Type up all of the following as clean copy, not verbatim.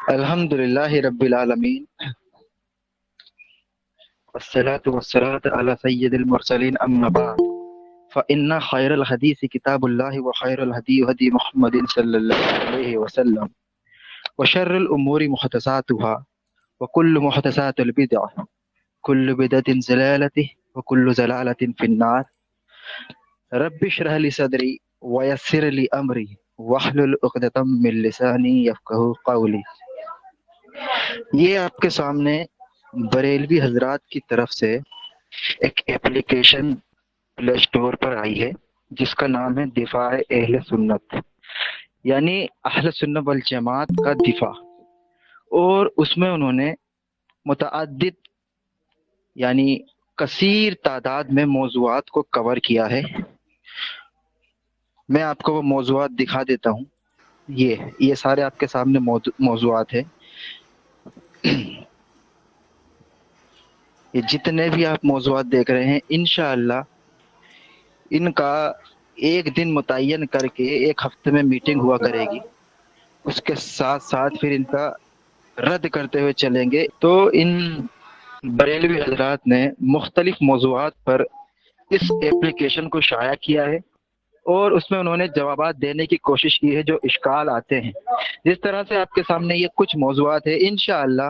الحمد للہ رب العالمین والصلاة والسلام على سید المرسلین اما بعد فإن خیر الحدیث کتاب اللہ وخیر الہدی ہدی محمد صلی اللہ علیہ وسلم وشر الامور محدثاتها وكل محدثات البدع كل بدعة ضلالة وكل ضلالة في النار رب اشرح لي صدری ويسر لي امری واحلل عقدۃ من لسانی یفقهوا قولی۔ یہ آپ کے سامنے بریلوی حضرات کی طرف سے ایک ایپلیکیشن پلے اسٹور پر آئی ہے جس کا نام ہے دفاع اہل سنت، یعنی اہل سنت والجماعت کا دفاع، اور اس میں انہوں نے متعدد یعنی کثیر تعداد میں موضوعات کو کور کیا ہے۔ میں آپ کو وہ موضوعات دکھا دیتا ہوں۔ یہ سارے آپ کے سامنے موضوعات ہیں۔ یہ جتنے بھی آپ موضوعات دیکھ رہے ہیں انشاءاللہ ان کا ایک دن متعین کر کے ایک ہفتے میں میٹنگ ہوا کرے گی، اس کے ساتھ ساتھ پھر ان کا رد کرتے ہوئے چلیں گے۔ تو ان بریلوی حضرات نے مختلف موضوعات پر اس ایپلیکیشن کو شائع کیا ہے اور اس میں انہوں نے جوابات دینے کی کوشش کی ہے جو اشکال آتے ہیں۔ جس طرح سے آپ کے سامنے یہ کچھ موضوعات ہیں، انشاءاللہ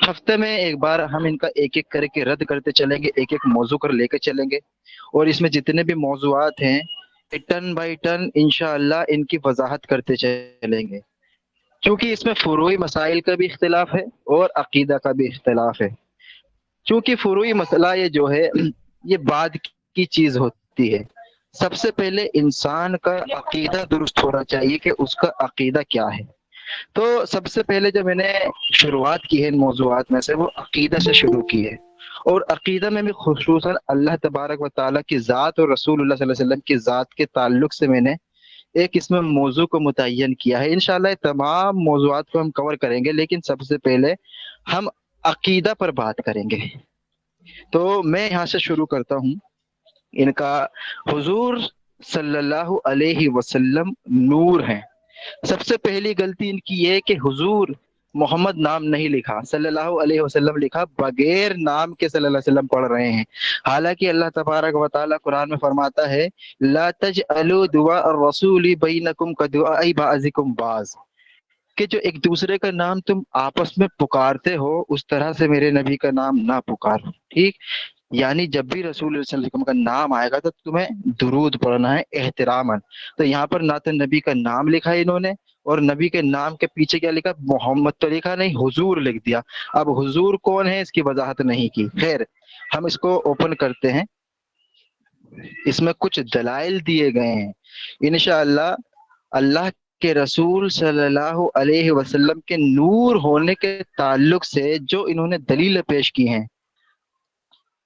ہفتے میں ایک بار ہم ان کا ایک ایک کر کے رد کرتے چلیں گے، ایک ایک موضوع کر لے کے چلیں گے، اور اس میں جتنے بھی موضوعات ہیں ٹن بائی ٹن انشاءاللہ ان کی وضاحت کرتے چلیں گے، کیونکہ اس میں فروعی مسائل کا بھی اختلاف ہے اور عقیدہ کا بھی اختلاف ہے۔ چونکہ فروعی مسئلہ یہ جو ہے یہ بعد کی چیز ہوتی ہے۔ سب سے پہلے انسان کا عقیدہ درست ہونا چاہیے کہ اس کا عقیدہ کیا ہے۔ تو سب سے پہلے جو میں نے شروعات کی ہے ان موضوعات میں سے وہ عقیدہ سے شروع کی ہے، اور عقیدہ میں بھی خصوصاً اللہ تبارک و تعالیٰ کی ذات اور رسول اللہ صلی اللہ علیہ وسلم کی ذات کے تعلق سے میں نے ایک اس میں موضوع کو متعین کیا ہے۔ انشاءاللہ یہ تمام موضوعات کو ہم کور کریں گے، لیکن سب سے پہلے ہم عقیدہ پر بات کریں گے۔ تو میں یہاں سے شروع کرتا ہوں۔ ان کا حضور صلی اللہ علیہ وسلم نور ہیں۔ سب سے پہلی غلطی ان کی یہ ہے کہ حضور محمد نام نہیں لکھا، صلی اللہ علیہ وسلم لکھا، بغیر نام کے صلی اللہ علیہ وسلم پڑھ رہے ہیں۔ حالانکہ اللہ تبارک و تعالیٰ قرآن میں فرماتا ہے لا تجعلوا دعاء الرسول بینکم کدعاء بعضکم بعض، کہ جو ایک دوسرے کا نام تم آپس میں پکارتے ہو اس طرح سے میرے نبی کا نام نہ پکارو، ٹھیک؟ یعنی جب بھی رسول اللہ صلی اللہ علیہ وسلم کا نام آئے گا تو تمہیں درود پڑھنا ہے احتراماً۔ تو یہاں پر نہ تو نبی کا نام لکھا ہے انہوں نے، اور نبی کے نام کے پیچھے کیا لکھا؟ محمد تو لکھا نہیں، حضور لکھ دیا۔ اب حضور کون ہے اس کی وضاحت نہیں کی۔ خیر، ہم اس کو اوپن کرتے ہیں۔ اس میں کچھ دلائل دیے گئے ہیں انشاءاللہ۔ اللہ کے رسول صلی اللہ علیہ وسلم کے نور ہونے کے تعلق سے جو انہوں نے دلیل پیش کی ہیں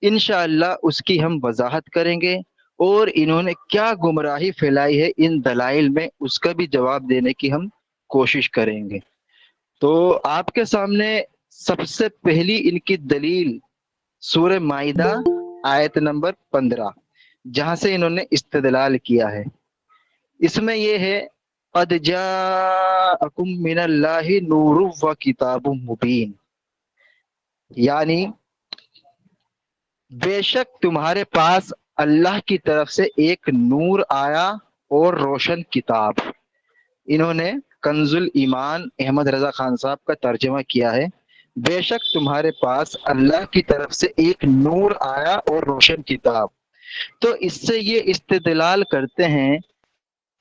انشاءاللہ اس کی ہم وضاحت کریں گے، اور انہوں نے کیا گمراہی پھیلائی ہے ان دلائل میں اس کا بھی جواب دینے کی ہم کوشش کریں گے۔ تو آپ کے سامنے سب سے پہلی ان کی دلیل سورہ مائدہ آیت نمبر 15، جہاں سے انہوں نے استدلال کیا ہے۔ اس میں یہ ہے قد جاءکم من اللہ نور و کتاب مبین، یعنی بے شک تمہارے پاس اللہ کی طرف سے ایک نور آیا اور روشن کتاب۔ انہوں نے کنز الایمان احمد رضا خان صاحب کا ترجمہ کیا ہے بے شک تمہارے پاس اللہ کی طرف سے ایک نور آیا اور روشن کتاب۔ تو اس سے یہ استدلال کرتے ہیں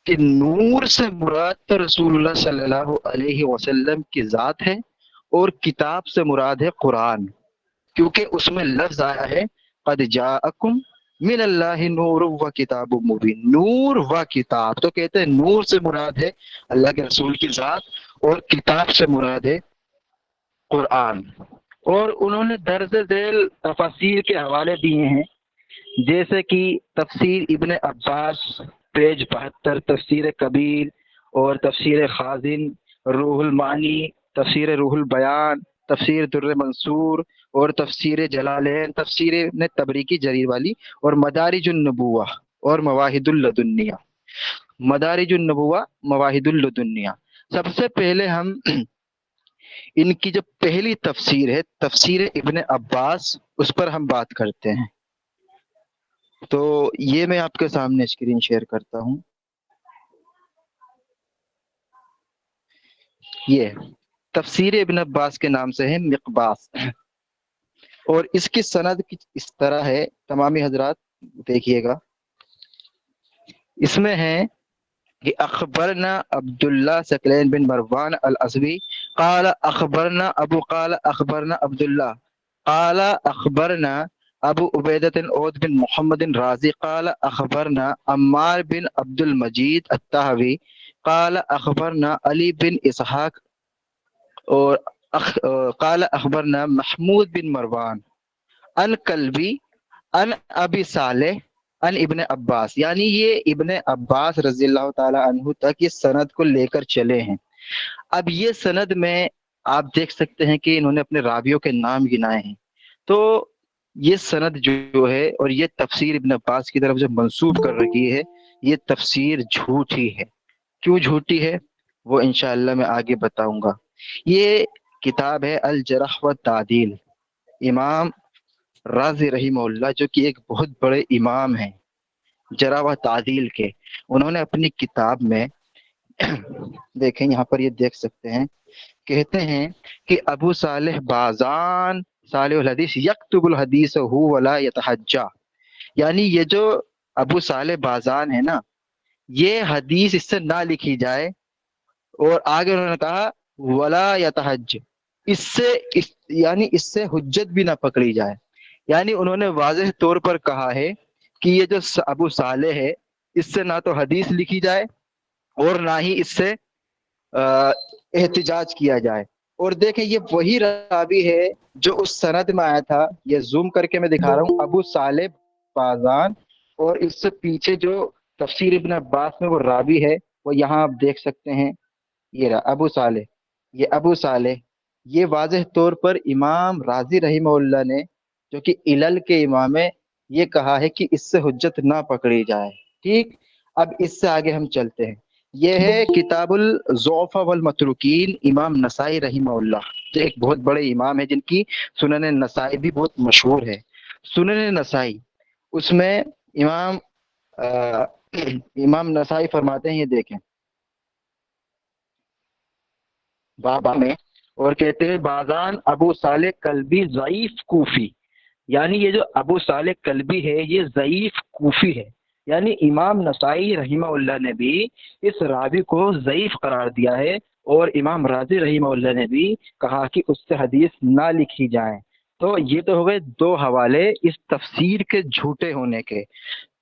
کہ نور سے مراد تو رسول اللہ صلی اللہ علیہ وسلم کی ذات ہے، اور کتاب سے مراد ہے قرآن، کیونکہ اس میں لفظ آیا ہے قد جاءکم من اللہ نور و کتاب مبین، نور و کتاب۔ تو کہتے ہیں نور سے مراد ہے اللہ کے رسول کی ذات، اور کتاب سے مراد ہے قرآن۔ اور انہوں نے درج ذیل تفاسیر کے حوالے دیے ہیں، جیسے کہ تفسیر ابن عباس پیج 72، تفسیر کبیر اور تفسیر خازن، روح المعانی، تفسیر روح البیان، تفسیر در منصور اور تفسیر جلالین، تفسیر ابن تبریکی جریر والی، اور مدارج النبوہ اور مواہد اللدنیہ۔ مدارج النبوہ، مواہد اللدنیہ۔ سب سے پہلے ہم ان کی جو پہلی تفسیر ہے تفسیر ابن عباس، اس پر ہم بات کرتے ہیں۔ تو یہ میں آپ کے سامنے اسکرین شیئر کرتا ہوں۔ یہ تفسیر ابن عباس کے نام سے ہے مقباس، اور اس کی سند اس طرح ہے، تمامی حضرات دیکھیے گا، اس میں ہے کہ اخبرنا عبداللہ ثقلین بن مروان الاسوی قال اخبرنا عبداللہ قال اخبرنا ابو عبیدۃ عود بن محمد رازی قال اخبرنا عمار بن عبد المجید الطحوی قال اخبرنا علی بن اسحاق اور قال اخبرنا محمود بن مروان ان کلبی ان ابی صالح ان ابن عباس، یعنی یہ ابن عباس رضی اللہ تعالی عنہ تک یہ سند کو لے کر چلے ہیں۔ اب یہ سند میں آپ دیکھ سکتے ہیں کہ انہوں نے اپنے راویوں کے نام گنائے ہیں۔ تو یہ سند جو ہے اور یہ تفسیر ابن عباس کی طرف جو منسوب کر رکھی ہے، یہ تفسیر جھوٹی ہے۔ کیوں جھوٹی ہے وہ انشاءاللہ میں آگے بتاؤں گا۔ یہ کتاب ہے الجرح و تعدیل، امام رازی رحمہ اللہ جو کہ ایک بہت بڑے امام ہیں جرح و تعدیل کے، انہوں نے اپنی کتاب میں دیکھیں یہاں پر یہ دیکھ سکتے ہیں، کہتے ہیں کہ ابو صالح بازان صالح الحدیث یکتب الحدیث ہو ولا یتحجا، یعنی یہ جو ابو صالح بازان ہے نا، یہ حدیث اس سے نہ لکھی جائے، اور آگے انہوں نے کہا ولا یتحج، یعنی اس سے حجت بھی نہ پکڑی جائے، یعنی انہوں نے واضح طور پر کہا ہے کہ یہ جو ابو صالح ہے اس سے نہ تو حدیث لکھی جائے اور نہ ہی اس سے احتجاج کیا جائے۔ اور دیکھیں یہ وہی راوی ہے جو اس سند میں آیا تھا، یہ زوم کر کے میں دکھا رہا ہوں، ابو صالح بازان، اور اس سے پیچھے جو تفسیر ابن عباس میں وہ راوی ہے وہ یہاں آپ دیکھ سکتے ہیں، یہ رہا ابو صالح، یہ ابو صالح، یہ واضح طور پر امام رازی رحمہ اللہ نے جو کہ علل کے امام ہے یہ کہا ہے کہ اس سے حجت نہ پکڑی جائے۔ ٹھیک، اب اس سے آگے ہم چلتے ہیں۔ یہ ہے کتاب الضعفاء والمتروکین، امام نسائی رحمہ اللہ، جو ایک بہت بڑے امام ہے جن کی سنن نسائی بھی بہت مشہور ہے۔ سنن نسائی، اس میں امام امام نسائی فرماتے ہیں، یہ دیکھیں بابا میں، اور کہتے ہیں بازان ابو صالح کلبی ضعیف کوفی، یعنی یہ جو ابو صالح کلبی ہے یہ ضعیف کوفی ہے، یعنی امام نسائی رحمہ اللہ نے بھی اس راوی کو ضعیف قرار دیا ہے، اور امام رازی رحمہ اللہ نے بھی کہا کہ اس سے حدیث نہ لکھی جائیں۔ تو یہ تو ہو گئے دو حوالے اس تفسیر کے جھوٹے ہونے کے۔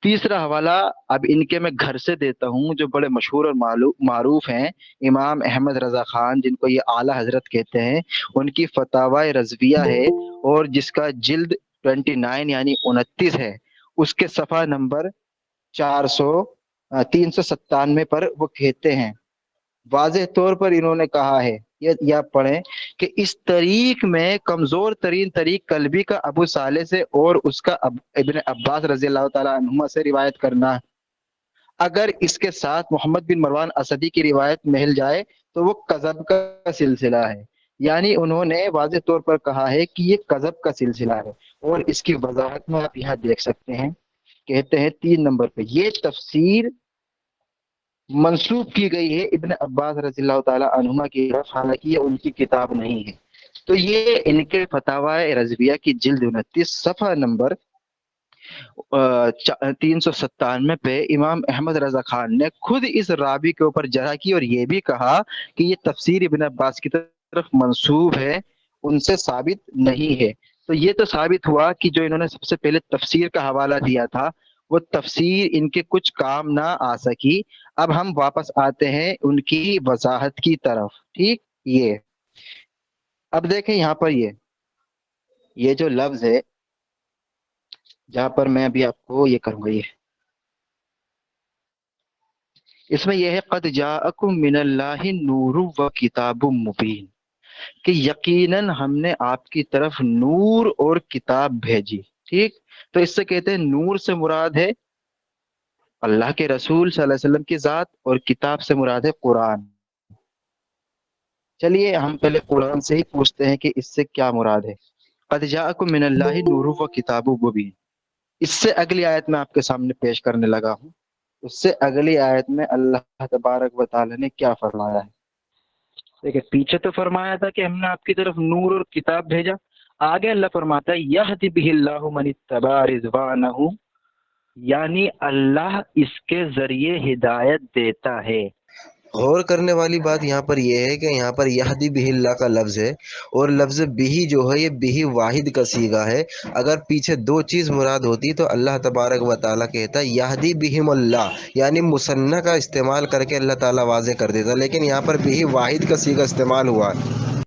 تیسرا حوالہ اب ان کے میں گھر سے دیتا ہوں، جو بڑے مشہور اور معروف ہیں، امام احمد رضا خان جن کو یہ اعلیٰ حضرت کہتے ہیں، ان کی فتاوی رضویہ ہے، اور جس کا جلد 29 یعنی 29 ہے، اس کے صفحہ نمبر 397 پر وہ کہتے ہیں، واضح طور پر انہوں نے کہا ہے، یہ آپ پڑھیں کہ اس طریق میں کمزور ترین طریق کلبی کا ابو صالح سے اور اس کا ابن عباس رضی اللہ تعالیٰ عنہما سے روایت کرنا، اگر اس کے ساتھ محمد بن مروان اسدی کی روایت مل جائے تو وہ کذب کا سلسلہ ہے، یعنی انہوں نے واضح طور پر کہا ہے کہ یہ کذب کا سلسلہ ہے، اور اس کی وضاحت میں آپ یہاں دیکھ سکتے ہیں، کہتے ہیں 3 نمبر پہ یہ تفسیر منسوب کی گئی ہے ابن عباس رضی اللہ تعالی عنہما کی طرف، حالانکہ یہ ان کی کتاب نہیں ہے۔ تو یہ ان کے فتاوی رضویہ کی جلد 29 صفحہ نمبر 397 پہ امام احمد رضا خان نے خود اس رابی کے اوپر جرح کی، اور یہ بھی کہا کہ یہ تفسیر ابن عباس کی طرف منسوب ہے، ان سے ثابت نہیں ہے۔ تو یہ تو ثابت ہوا کہ جو انہوں نے سب سے پہلے تفسیر کا حوالہ دیا تھا وہ تفسیر ان کے کچھ کام نہ آ سکی۔ اب ہم واپس آتے ہیں ان کی وضاحت کی طرف۔ ٹھیک، یہ اب دیکھیں یہاں پر یہ جو لفظ ہے جہاں پر میں ابھی آپ کو یہ کروں گا، یہ اس میں یہ ہے قد جاءکم من اللہ نور و کتاب مبین، کہ یقیناً ہم نے آپ کی طرف نور اور کتاب بھیجی۔ ٹھیک، تو اس سے کہتے ہیں نور سے مراد ہے اللہ کے رسول صلی اللہ علیہ وسلم کی ذات، اور کتاب سے مراد ہے قرآن۔ چلیے ہم پہلے قرآن سے ہی پوچھتے ہیں کہ اس سے کیا مراد ہے۔ قد جاءکم من اللہ نور و کتاب مبین، اس سے اگلی آیت میں آپ کے سامنے پیش کرنے لگا ہوں۔ اس سے اگلی آیت میں اللہ تبارک و تعالی نے کیا فرمایا ہے؟ دیکھیں پیچھے تو فرمایا تھا کہ ہم نے آپ کی طرف نور اور کتاب بھیجا، آگے اللہ فرماتا ہے یہدی بہ اللہ من اتبع رضوانہ، یعنی اللہ اس کے ذریعے ہدایت دیتا ہے۔ غور کرنے والی بات یہاں پر یہ ہے کہ یہاں پر یہدی بہ اللہ کا لفظ ہے، اور لفظ بہ جو ہے یہ بہ واحد کا صیغہ ہے۔ اگر پیچھے دو چیز مراد ہوتی تو اللہ تبارک و تعالیٰ کہتا یہدی بہم اللہ، یعنی مثنیٰ کا استعمال کر کے اللہ تعالیٰ واضح کر دیتا، لیکن یہاں پر بہ واحد کا صیغہ استعمال ہوا ہے۔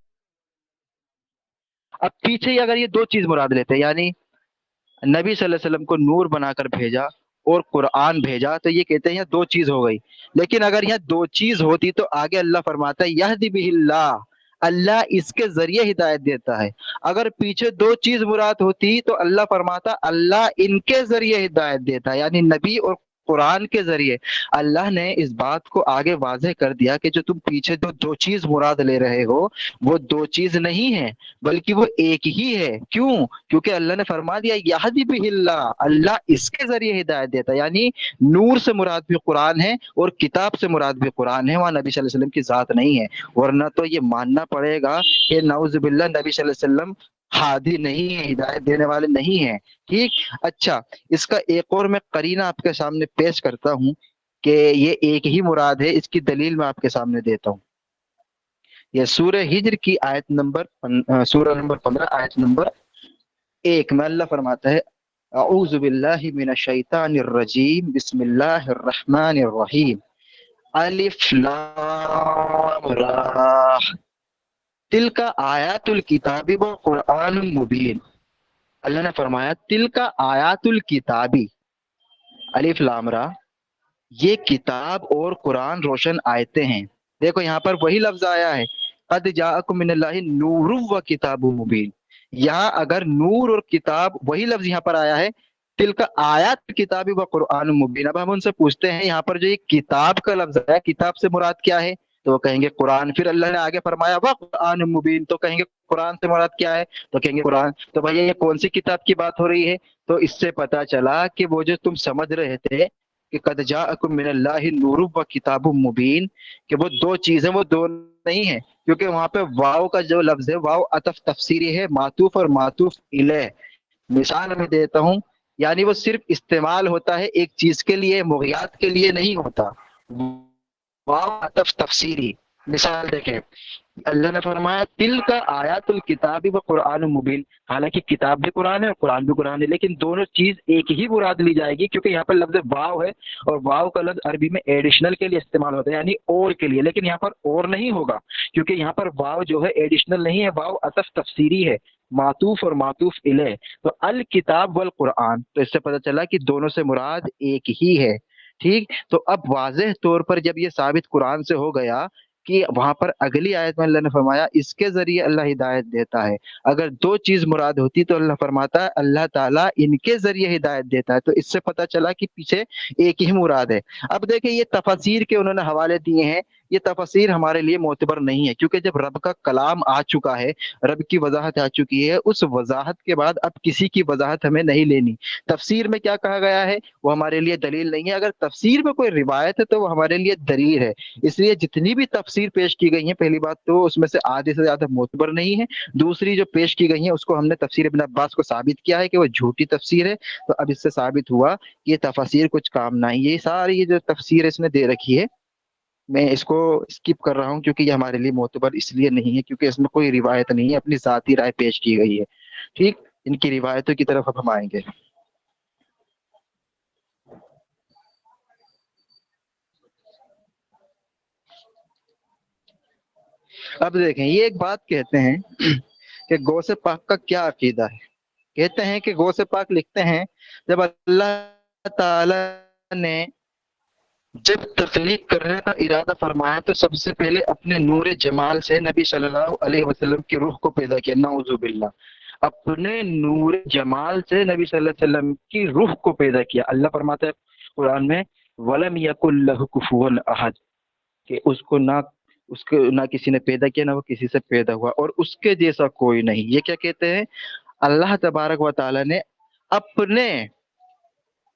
اب پیچھے ہی اگر یہ دو چیز مراد لیتے یعنی نبی صلی اللہ علیہ وسلم کو نور بنا کر بھیجا اور قرآن بھیجا، تو یہ کہتے ہیں یہ دو چیز ہو گئی، لیکن اگر یہاں دو چیز ہوتی تو آگے اللہ فرماتا ہے یہدی بہ اللہ، اللہ اس کے ذریعے ہدایت دیتا ہے۔ اگر پیچھے دو چیز مراد ہوتی تو اللہ فرماتا اللہ ان کے ذریعے ہدایت دیتا ہے، یعنی نبی اور قرآن کے ذریعے۔ اللہ نے اس بات کو آگے واضح کر دیا کہ جو تم پیچھے جو دو چیز مراد لے رہے ہو وہ دو چیز نہیں ہے بلکہ وہ ایک ہی ہے۔ کیوں؟ کیونکہ اللہ نے فرما دیا یہدی بہ اللہ، اللہ اس کے ذریعے ہدایت دیتا ہے، یعنی نور سے مراد بھی قرآن ہے اور کتاب سے مراد بھی قرآن ہے، وہاں نبی صلی اللہ علیہ وسلم کی ذات نہیں ہے۔ ورنہ تو یہ ماننا پڑے گا کہ نعوذ باللہ نبی صلی اللہ علیہ وسلم ہادی نہیں ہے، ہدایت دینے والے نہیں ہیں۔ ٹھیک، اچھا اس کا ایک اور میں قرینہ آپ کے سامنے پیش کرتا ہوں کہ یہ ایک ہی مراد ہے، اس کی دلیل میں آپ کے سامنے دیتا ہوں۔ یہ سورہ ہجر کی آیت نمبر سورہ نمبر 15 آیت نمبر 1 میں اللہ فرماتا ہے اعوذ باللہ من الشیطان الرجیم بسم اللہ الرحمن الرحیم الف لام را تلک آیات الکتاب و قرآن مبین۔ اللہ نے فرمایا تلک آیات الکتابی الف لام را، یہ کتاب اور قرآن روشن آیتیں ہیں۔ دیکھو یہاں پر وہی لفظ آیا ہے قد جاءکم من اللہ نور و کتاب مبین، یہاں اگر نور اور کتاب وہی لفظ یہاں پر آیا ہے تلک آیات کتاب و قرآن مبین۔ اب ہم ان سے پوچھتے ہیں یہاں پر جو یہ کتاب کا لفظ ہے کتاب سے مراد کیا ہے؟ تو وہ کہیں گے قرآن۔ پھر اللہ نے آگے فرمایا وہ قرآن مبین، تو کہیں گے قرآن سے مراد کیا ہے؟ تو کہیں گے قرآن۔ تو بھائی یہ کون سی کتاب کی بات ہو رہی ہے؟ تو اس سے پتا چلا کہ وہ جو تم سمجھ رہے تھے کہ قد جاءکم من اللہ نور و کتاب مبین، کہ وہ دو چیزیں، وہ دو نہیں ہیں، کیونکہ وہاں پہ واو کا جو لفظ ہے واو عطف تفسیری ہے، معطوف اور معطوف الیہ۔ مثال میں دیتا ہوں، یعنی وہ صرف استعمال ہوتا ہے ایک چیز کے لیے، مغیات کے لیے نہیں ہوتا۔ واو عطف تفسیری، مثال دیکھیں اللہ نے فرمایا تل کا آیات الکتاب و قرآن مبین، حالانکہ کتاب بھی قرآن ہے اور قرآن بھی قرآن ہے، لیکن دونوں چیز ایک ہی مراد لی جائے گی کیونکہ یہاں پر لفظ واو ہے، اور واو کا لفظ عربی میں ایڈیشنل کے لیے استعمال ہوتا ہے، یعنی اور کے لیے، لیکن یہاں پر اور نہیں ہوگا کیونکہ یہاں پر واو جو ہے ایڈیشنل نہیں ہے، واو عطف تفسیری ہے، معطوف اور معطوف الیہ۔ تو الکتاب والقرآن، تو اس سے پتہ چلا کہ دونوں سے مراد ایک ہی ہے۔ ٹھیک، تو اب واضح طور پر جب یہ ثابت قرآن سے ہو گیا کہ وہاں پر اگلی آیت میں اللہ نے فرمایا اس کے ذریعے اللہ ہدایت دیتا ہے، اگر دو چیز مراد ہوتی تو اللہ فرماتا ہے اللہ تعالیٰ ان کے ذریعے ہدایت دیتا ہے، تو اس سے پتہ چلا کہ پیچھے ایک ہی مراد ہے۔ اب دیکھیں یہ تفاسیر کے انہوں نے حوالے دیے ہیں، یہ تفاسیر ہمارے لیے معتبر نہیں ہے کیونکہ جب رب کا کلام آ چکا ہے، رب کی وضاحت آ چکی ہے، اس وضاحت کے بعد اب کسی کی وضاحت ہمیں نہیں لینی۔ تفسیر میں کیا کہا گیا ہے وہ ہمارے لیے دلیل نہیں ہے، اگر تفسیر میں کوئی روایت ہے تو وہ ہمارے لیے دلیل ہے۔ اس لیے جتنی بھی تفسیر پیش کی گئی ہیں، پہلی بات تو اس میں سے آدھے سے زیادہ معتبر نہیں ہے، دوسری جو پیش کی گئی ہیں اس کو ہم نے تفسیر ابن عباس کو ثابت کیا ہے کہ وہ جھوٹی تفسیر ہے، تو اب اس سے ثابت ہوا کہ یہ تفسیر کچھ کام نہ ہے۔ یہ ساری یہ جو تفسیر اس نے دے رکھی ہے میں اس کو اسکپ کر رہا ہوں کیونکہ یہ ہمارے لیے معتبر اس لیے نہیں ہے کیونکہ اس میں کوئی روایت نہیں ہے، اپنی ذاتی رائے پیش کی گئی ہے۔ ٹھیک، ان کی روایتوں کی طرف اب ہم آئیں گے۔ اب دیکھیں یہ ایک بات کہتے ہیں کہ غوث پاک کا کیا عقیدہ ہے۔ کہتے ہیں کہ غوث پاک لکھتے ہیں جب اللہ تعالی نے جب تخلیق کرنے کا ارادہ فرمایا تو سب سے پہلے اپنے نور جمال سے نبی صلی اللہ علیہ وسلم کی روح کو پیدا کیا، نعوذ باللہ، اپنے نور جمال سے نبی صلی اللہ علیہ وسلم کی روح کو پیدا کیا۔ اللہ فرماتا ہے قرآن میں وَلَمْ يَكُنْ لَهُ كُفُوًا أَحَدٌ، کہ اس کو نہ اس کو نہ کسی نے پیدا کیا، نہ وہ کسی سے پیدا ہوا، اور اس کے جیسا کوئی نہیں۔ یہ کیا کہتے ہیں؟ اللہ تبارک و تعالی نے اپنے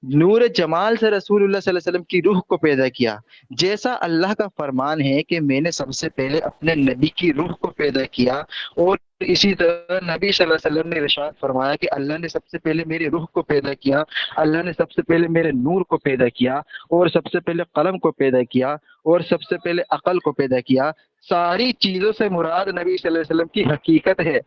نور جمال سے رسول اللہ صلی اللہ علیہ وسلم کی روح کو پیدا کیا، جیسا اللہ کا فرمان ہے کہ میں نے سب سے پہلے اپنے نبی کی روح کو پیدا کیا، اور اسی طرح نبی صلی اللہ علیہ وسلم نے ارشاد فرمایا کہ اللہ نے سب سے پہلے میری روح کو پیدا کیا، اللہ نے سب سے پہلے میرے نور کو پیدا کیا، اور سب سے پہلے قلم کو پیدا کیا، اور سب سے پہلے عقل کو پیدا کیا۔ ساری چیزوں سے مراد نبی صلی اللہ علیہ وسلم کی حقیقت ہے۔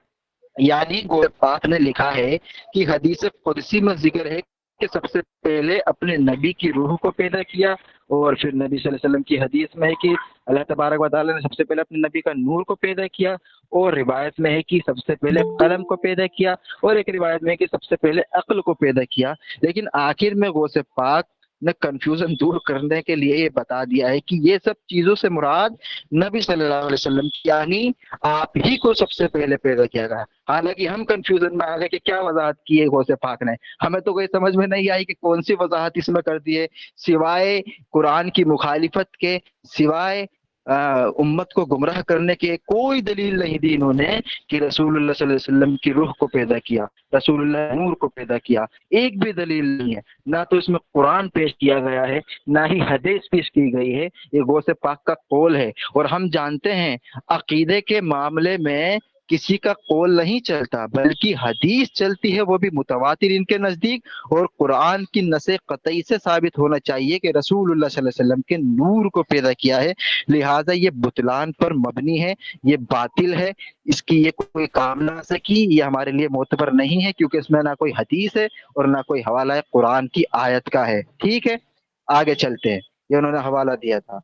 یعنی گوہ پاک نے لکھا ہے کہ حدیث قدسی میں ذکر ہے کہ سب سے پہلے اپنے نبی کی روح کو پیدا کیا، اور پھر نبی صلی اللہ علیہ وسلم کی حدیث میں ہے کہ اللہ تبارک و تعالیٰ نے سب سے پہلے اپنے نبی کا نور کو پیدا کیا، اور روایت میں ہے کہ سب سے پہلے قلم کو پیدا کیا، اور ایک روایت میں ہے کہ سب سے پہلے عقل کو پیدا کیا۔ لیکن آخر میں غوث پاک نے کنفیوژن دور کرنے کے لیے یہ بتا دیا ہے کہ یہ سب چیزوں سے مراد نبی صلی اللہ علیہ وسلم یعنی آپ ہی کو سب سے پہلے پیدا کیا گیا۔ حالانکہ ہم کنفیوژن میں آ گئے کہ کیا وضاحت کی ہے غوث پاک نے، ہمیں تو کوئی سمجھ میں نہیں آئی کہ کون سی وضاحت اس میں کر دی ہے، سوائے قرآن کی مخالفت کے، سوائے امت کو گمراہ کرنے کے کوئی دلیل نہیں دی انہوں نے کہ رسول اللہ صلی اللہ علیہ وسلم کی روح کو پیدا کیا، رسول اللہ نور کو پیدا کیا۔ ایک بھی دلیل نہیں ہے، نہ تو اس میں قرآن پیش کیا گیا ہے، نہ ہی حدیث پیش کی گئی ہے، یہ غوث پاک کا قول ہے۔ اور ہم جانتے ہیں عقیدے کے معاملے میں کسی کا قول نہیں چلتا، بلکہ حدیث چلتی ہے، وہ بھی متواتر ان کے نزدیک، اور قرآن کی نص قطعی سے ثابت ہونا چاہیے کہ رسول اللہ صلی اللہ علیہ وسلم کے نور کو پیدا کیا ہے۔ لہٰذا یہ بطلان پر مبنی ہے، یہ باطل ہے، اس کی یہ کوئی کام نہ سکی، یہ ہمارے لیے معتبر نہیں ہے، کیونکہ اس میں نہ کوئی حدیث ہے اور نہ کوئی حوالہ قرآن کی آیت کا ہے۔ ٹھیک ہے، آگے چلتے ہیں، یہ انہوں نے حوالہ دیا تھا۔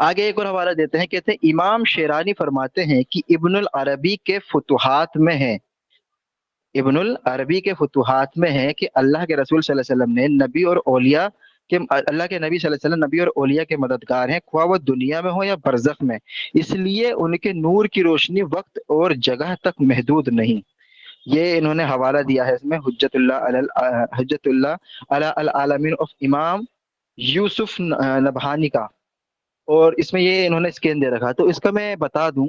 آگے ایک اور حوالہ دیتے ہیں، کہتے ہیں امام شیرانی فرماتے ہیں کہ ابن العربی کے فتوحات میں ہے، ابن العربی کے فتوحات میں ہے کہ اللہ کے رسول صلی اللہ علیہ وسلم نے نبی اور اولیاء کہ اللہ کے نبی صلی اللہ علیہ وسلم نبی اور اولیاء کے مددگار ہیں، خواہ وہ دنیا میں ہو یا برزخ میں، اس لیے ان کے نور کی روشنی وقت اور جگہ تک محدود نہیں۔ یہ انہوں نے حوالہ دیا ہے اس میں حجت اللہ علی العالمین آف امام یوسف نبہانی کا، اور اس میں یہ انہوں نے اسکین دے رکھا۔ تو اس کا میں بتا دوں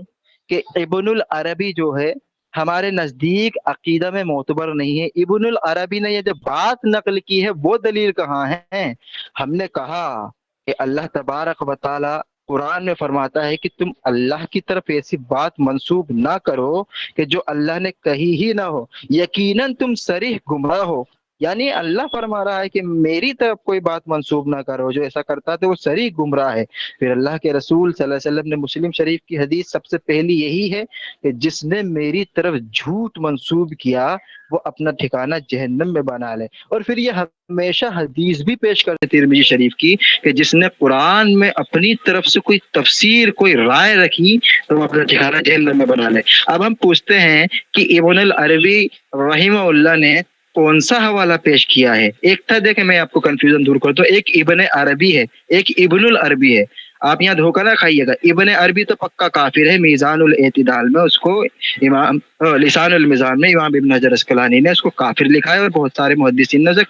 کہ ابن العربی جو ہے ہمارے نزدیک عقیدہ میں معتبر نہیں ہے۔ ابن العربی نے یہ جو بات نقل کی ہے وہ دلیل کہاں ہے؟ ہم نے کہا کہ اللہ تبارک و تعالی قرآن میں فرماتا ہے کہ تم اللہ کی طرف ایسی بات منسوب نہ کرو کہ جو اللہ نے کہی ہی نہ ہو، یقیناً تم صریح گمراہ ہو۔ یعنی اللہ فرما رہا ہے کہ میری طرف کوئی بات منسوب نہ کرو، جو ایسا کرتا ہے تو وہ صریح گمراہ ہے۔ پھر اللہ کے رسول صلی اللہ علیہ وسلم نے مسلم شریف کی حدیث سب سے پہلی یہی ہے کہ جس نے میری طرف جھوٹ منسوب کیا وہ اپنا ٹھکانہ جہنم میں بنا لے۔ اور پھر یہ ہمیشہ حدیث بھی پیش کرتے ترمذی شریف کی کہ جس نے قرآن میں اپنی طرف سے کوئی تفسیر کوئی رائے رکھی تو وہ اپنا ٹھکانہ جہنم میں بنا لے۔ اب ہم پوچھتے ہیں کہ ابن العربی رحمہ اللہ نے کون سا حوالہ پیش کیا ہے؟ ایک تھا، دیکھیں میں آپ کو کنفیوژن دور کرتا ہوں، ایک ابن عربی ہے، ایک ابن العربی ہے۔ آپ یہاں دھوکہ نہ کھائیے گا، ابن عربی تو پکا کافر ہے۔ میزان الاعتدال میں اس کو امام لسان الميزان میں امام ابن حجر اسقلانی نے اس کو کافر لکھا ہے، اور بہت سارے محدثین نے اسے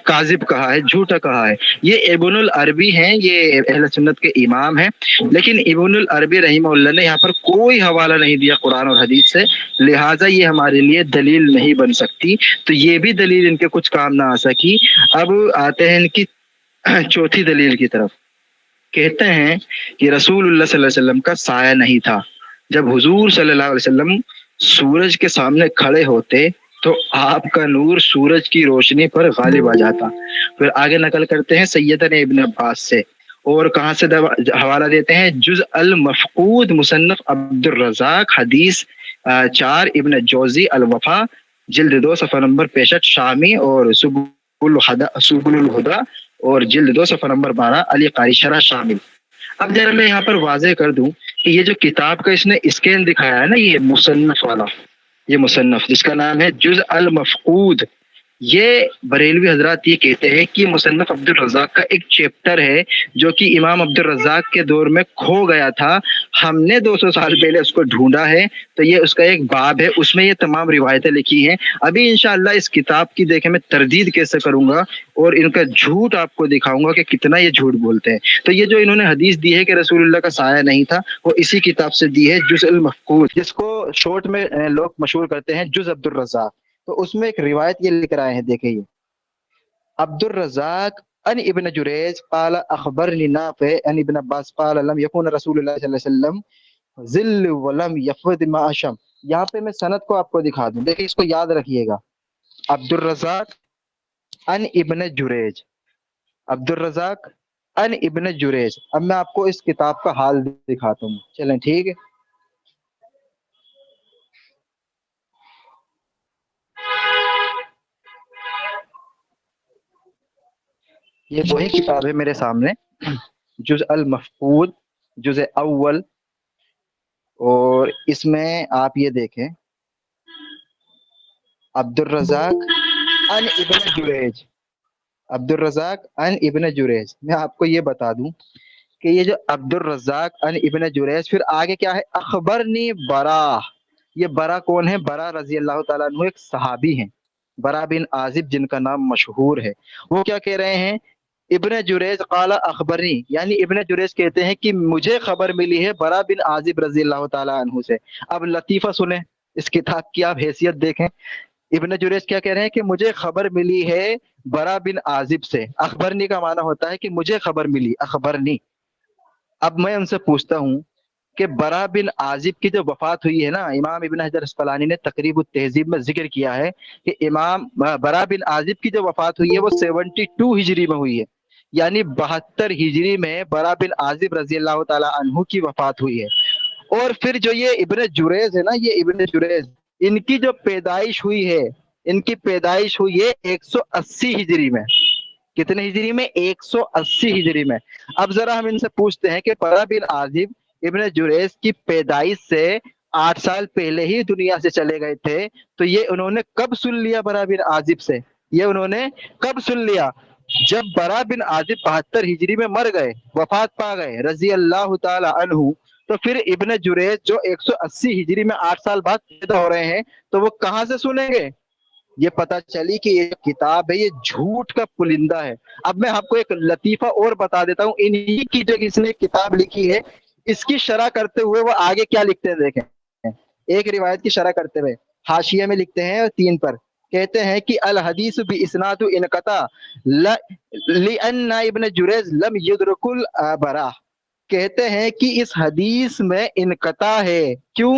کاذب کہا ہے، جھوٹا کہا ہے۔ یہ ابن العربی ہیں، یہ اہل سنت کے امام ہیں، لیکن ابن العربی رحمہ اللہ نے یہاں پر کوئی حوالہ نہیں دیا قرآن اور حدیث سے، لہٰذا یہ ہمارے لیے دلیل نہیں بن سکتی۔ تو یہ بھی دلیل ان کے کچھ کام نہ آ سکی۔ اب آتے ہیں ان کی چوتھی دلیل کی طرف۔ کہتے ہیں کہ رسول اللہ صلی اللہ علیہ وسلم کا سایہ نہیں تھا۔ جب حضور صلی اللہ علیہ وسلم سورج کے سامنے کھڑے ہوتے تو آپ کا نور سورج کی روشنی پر غالب آ جاتا۔ پھر آگے نقل کرتے ہیں سیدنا ابن عباس سے، اور کہاں سے حوالہ دیتے ہیں؟ جز المفقود مصنف عبد الرزاق حدیث 4 ابن جوزی الوفا جلد 2 صفحہ نمبر 65 شامی، اور سبل الہدا اور جلد 2 صفحہ نمبر 12 علی قاری شرح شامل۔ اب ذرا میں یہاں پر واضح کر دوں کہ یہ جو کتاب کا اس نے اسکین دکھایا ہے نا، یہ مصنف والا، یہ مصنف جس کا نام ہے جز المفقود یہ بریلوی حضرات یہ کہتے ہیں کہ مصنف عبد الرزاق کا ایک چیپٹر ہے جو کہ امام عبد الرزاق کے دور میں کھو گیا تھا، ہم نے 200 سال پہلے اس کو ڈھونڈا ہے، تو یہ اس کا ایک باب ہے، اس میں یہ تمام روایتیں لکھی ہیں۔ ابھی انشاءاللہ اس کتاب کی دیکھیں میں تردید کیسے کروں گا اور ان کا جھوٹ آپ کو دکھاؤں گا کہ کتنا یہ جھوٹ بولتے ہیں۔ تو یہ جو انہوں نے حدیث دی ہے کہ رسول اللہ کا سایہ نہیں تھا، وہ اسی کتاب سے دی ہے، جز المفقود، جس کو شورٹ میں لوگ مشہور کرتے ہیں جز عبد الرزاق۔ تو اس میں ایک روایت یہ لکھ رہے ہیں، دیکھیں یہ عبد الرزاق ان ابن جریج قال اخبرنی نافع ان ابن عباس قال لم يكن رسول اللہ صلی اللہ علیہ وسلم ذل ولم یفد ما شم۔ یہاں پہ میں سند کو آپ کو دکھا دوں، دیکھیں اس کو یاد رکھیے گا، عبد الرزاق ان ابن جریج، عبد الرزاق ان ابن جریج۔ اب میں آپ کو اس کتاب کا حال دکھاتا ہوں، چلیں ٹھیک ہے۔ یہ وہی کتاب ہے میرے سامنے، جز المفقود، جز اول، اور اس میں آپ یہ دیکھیں عبد الرزاق ان ابن جریج، عبد الرزاق ان ابن جریج۔ میں آپ کو یہ بتا دوں کہ یہ جو عبد الرزاق ان ابن جریج، پھر آگے کیا ہے، اخبرنی برا۔ یہ برا کون ہے؟ برا رضی اللہ تعالیٰ عنہ ایک صحابی ہیں، برا بن عازب، جن کا نام مشہور ہے۔ وہ کیا کہہ رہے ہیں، ابن جریج قال اخبرنی، یعنی ابن جریج کہتے ہیں کہ مجھے خبر ملی ہے برا بن عازب رضی اللہ تعالیٰ عنہ سے۔ اب لطیفہ سنیں، اس کتاب کی آپ حیثیت دیکھیں۔ ابن جریج کیا کہہ رہے ہیں کہ مجھے خبر ملی ہے برا بن عازب سے۔ اخبرنی کا معنی ہوتا ہے کہ مجھے خبر ملی، اخبرنی۔ اب میں ان سے پوچھتا ہوں کہ برا بن عازب کی جو وفات ہوئی ہے نا، امام ابن حجر اسقلانی نے تقریب التہذیب میں ذکر کیا ہے کہ امام برا بن عازب کی جو وفات ہوئی ہے وہ 72 ہجری میں ہوئی ہے، یعنی 72 ہجری میں برا بن عازب رضی اللہ تعالی عنہ کی وفات ہوئی ہے۔ اور پھر جو یہ ابن جریج ہے نا، یہ ابن جریج، ان کی جو پیدائش ہوئی ہے، ان کی پیدائش ہوئی ہے 180 ہجری میں۔ کتنے ہجری میں؟ 180 ہجری میں۔ اب ذرا ہم ان سے پوچھتے ہیں کہ برا بن عازب ابن جریج کی پیدائش سے 8 سال پہلے ہی دنیا سے چلے گئے تھے، تو یہ انہوں نے کب سن لیا برا بن عازب سے؟ یہ انہوں نے کب سن لیا؟ جب برا بن عازب 72 ہجری میں مر گئے، وفات پا گئے رضی اللہ تعالی عنہ، تو پھر ابن جریج جو 180 ہجری میں 8 سال بعد پیدا ہو رہے ہیں، تو وہ کہاں سے سنیں گے؟ یہ پتہ چلی کہ یہ کتاب ہے، یہ جھوٹ کا پلندہ ہے۔ اب میں آپ کو ایک لطیفہ اور بتا دیتا ہوں، انہی کی جو اس نے کتاب لکھی ہے، اس کی شرح کرتے ہوئے وہ آگے کیا لکھتے ہیں، دیکھیں ایک روایت کی شرح کرتے ہوئے حاشیے میں لکھتے ہیں 3 پر، کہتے ہیں کہ الحدیث باسناد انقطع لان ابن جریج لم یدرک البراء۔ کہتے ہیں کہ اس حدیث میں انقطاع ہے، کیوں؟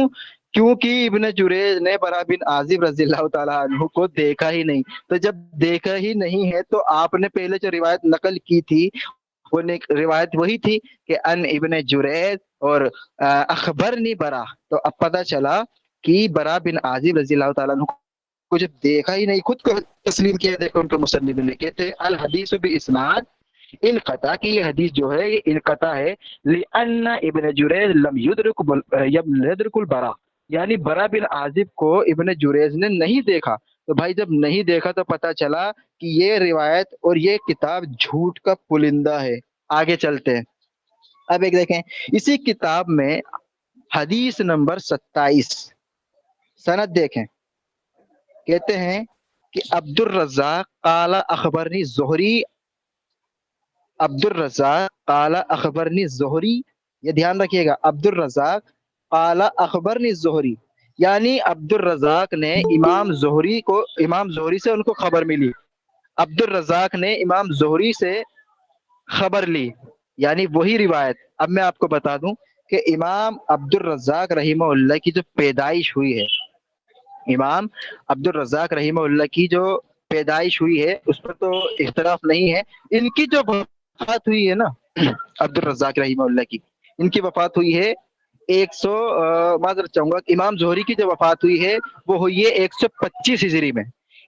کیونکہ ابن جریج نے برا بن عازب رضی اللہ تعالیٰ عنہ کو دیکھا ہی نہیں۔ تو جب دیکھا ہی نہیں ہے تو آپ نے پہلے جو روایت نقل کی تھی وہ روایت وہی تھی کہ ان ابن جریج اور اخبرنی برا۔ تو اب پتہ چلا کہ برا بن عازب رضی اللہ تعالیٰ عنہ کو جب دیکھا ہی نہیں، خود کو تسلیم کیا۔ دیکھو ان کے مصنف نے کہتے الحدیث باسناد انقطع، کی یہ حدیث جو ہے یہ انقطع ہے، لأن ابن جریج لم یدرک البراء، یعنی برا بن عازب کو ابن جریج نے نہیں دیکھا۔ تو بھائی جب نہیں دیکھا تو پتہ چلا کہ یہ روایت اور یہ کتاب جھوٹ کا پلندہ ہے۔ آگے چلتے ہیں، اب ایک دیکھیں اسی کتاب میں حدیث نمبر 27، سند دیکھیں، کہتے ہیں کہ عبد الرزاق قال اخبرنی زہری، عبد الرزاق قال اخبرنی زہری، یہ دھیان رکھیے گا، عبد الرزاق قال اخبرنی زہری، یعنی عبد الرزاق نے امام زہری سے ان کو خبر ملی، عبد الرزاق نے امام زہری سے خبر لی، یعنی وہی روایت۔ اب میں آپ کو بتا دوں کہ امام عبد الرزاق رحمہ اللہ کی جو پیدائش ہوئی ہے، امام عبد الرزاق رحمہ اللہ کی جو پیدائش ہوئی ہے اس پر تو اختلاف نہیں ہے، ان کی جو وفات ہوئی ہے نا عبد الرزاق رحمہ اللہ کی، ان کی وفات ہوئی ہے معذرت چاہوں گا، امام زہری کی جو وفات ہوئی ہے وہ ہوئی ہے 125 ہجری میں۔